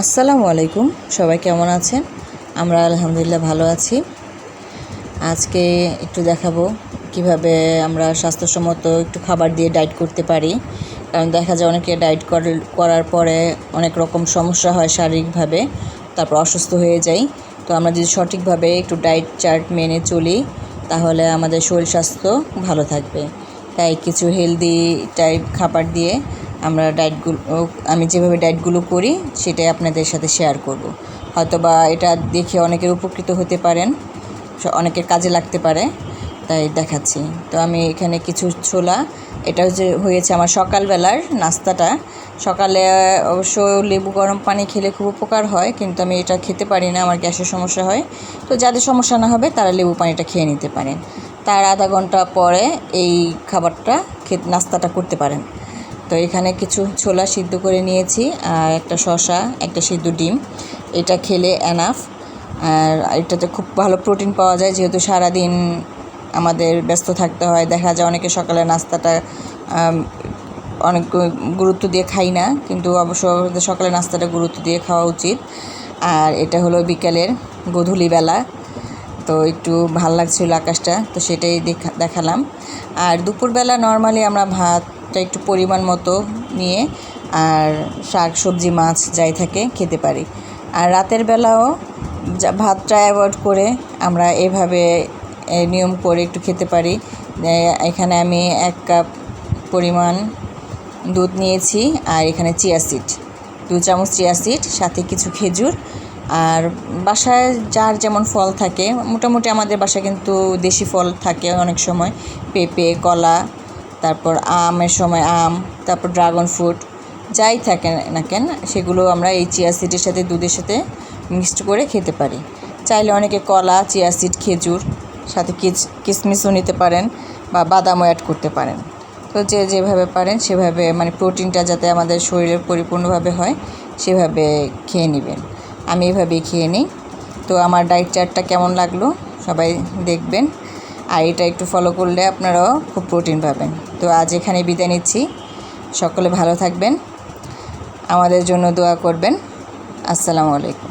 আসসালামু আলাইকুম। সবাই কেমন আছেন? আমরা আলহামদুলিল্লাহ ভালো আছি। আজকে একটু দেখাবো কিভাবে আমরা স্বাস্থ্যসম্মত একটু খাবার দিয়ে ডায়েট করতে পারি। কারণ দেখা যায় অনেকে ডায়েট করার পরে অনেক রকম সমস্যা হয় শারীরিকভাবে, তারপর অসুস্থ হয়ে যাই। তো আমরা যদি সঠিকভাবে একটু ডায়েট চার্ট মেনে চলি তাহলে আমাদের শরীর স্বাস্থ্য ভালো থাকবে। তাই কিছু হেলদি টাইপ খাবার দিয়ে আমি যেভাবে ডায়েটগুলো করি সেটাই আপনাদের সাথে শেয়ার করব। হয়তোবা এটা দেখে অনেকের উপকৃত হতে পারেন, অনেকের কাজে লাগতে পারে, তাই দেখাচ্ছি। তো আমি এখানে কিছু ছোলা, এটা হয়েছে আমার সকালবেলার নাস্তাটা। সকালে অবশ্য লেবু গরম পানি খেলে খুব উপকার হয়, কিন্তু আমি এটা খেতে পারি না, আমার গ্যাসের সমস্যা হয়। তো যাদের সমস্যা না হবে তারা লেবু পানিটা খেয়ে নিতে পারেন। তার আধা ঘন্টা পরে এই খাবারটা নাস্তাটা করতে পারেন। তো এখানে কিছু ছোলা সিদ্ধ করে নিয়েছি, আর একটা শসা, একটা সিদ্ধ ডিম। এটা খেলে এনাফ। আর এটাতে খুব ভালো প্রোটিন পাওয়া যায়, যেহেতু সারাদিন আমাদের ব্যস্ত থাকতে হয়। দেখা যায় অনেকে সকালে নাস্তাটা অনেক গুরুত্ব দিয়ে খাই না, কিন্তু অবশ্য সকালে নাস্তাটা গুরুত্ব দিয়ে খাওয়া উচিত। আর এটা হলো বিকেলের গোধূলিবেলা, তো একটু ভাল লাগছিল আকাশটা, তো সেটাই দেখালাম। আর দুপুরবেলা নর্মালি আমরা ভাতটা একটু পরিমাণ মতো নিয়ে আর শাক সবজি মাছ যাই থাকে খেতে পারি। আর রাতের বেলাও ভাতটা অ্যাভয়েড করে আমরা এভাবে নিয়ম করে একটু খেতে পারি। এখানে আমি 1 কাপ পরিমাণ দুধ নিয়েছি, আর এখানে চিয়া সিড, 2 চামচ চিয়া সিড, সাথে কিছু খেজুর। আর বাসায় যার যেমন ফল থাকে, মোটামুটি আমাদের বাসায় কিন্তু দেশি ফল থাকে অনেক সময়, পেঁপে, কলা, তারপর আমের সময় আম, তারপর ড্রাগন ফ্রুট, যাই থাকে না কেন সেগুলো আমরা এই চিয়া সিডের সাথে দুধের সাথে মিক্সড করে খেতে পারি। চাইলে অনেকে কলা, চিয়া সিড, খেজুর, সাথে কিশমিশও নিতে পারেন বা বাদামও অ্যাড করতে পারেন। তো যে যেভাবে পারেন সেভাবে, মানে প্রোটিনটা যাতে আমাদের শরীরে পরিপূর্ণভাবে হয় সেভাবে খেয়ে নেবেন। আমি এভাবেই খেয়ে নিই। তো আমার ডায়েট চার্টটা কেমন লাগলো সবাই দেখবেন, আর এটা একটু ফলো করলে আপনারাও খুব প্রোটিন পাবেন। তো আজ এখানে বিদায় নিচ্ছি। সকলে ভালো থাকবেন, আমাদের জন্য দোয়া করবেন। আসসালামু আলাইকুম।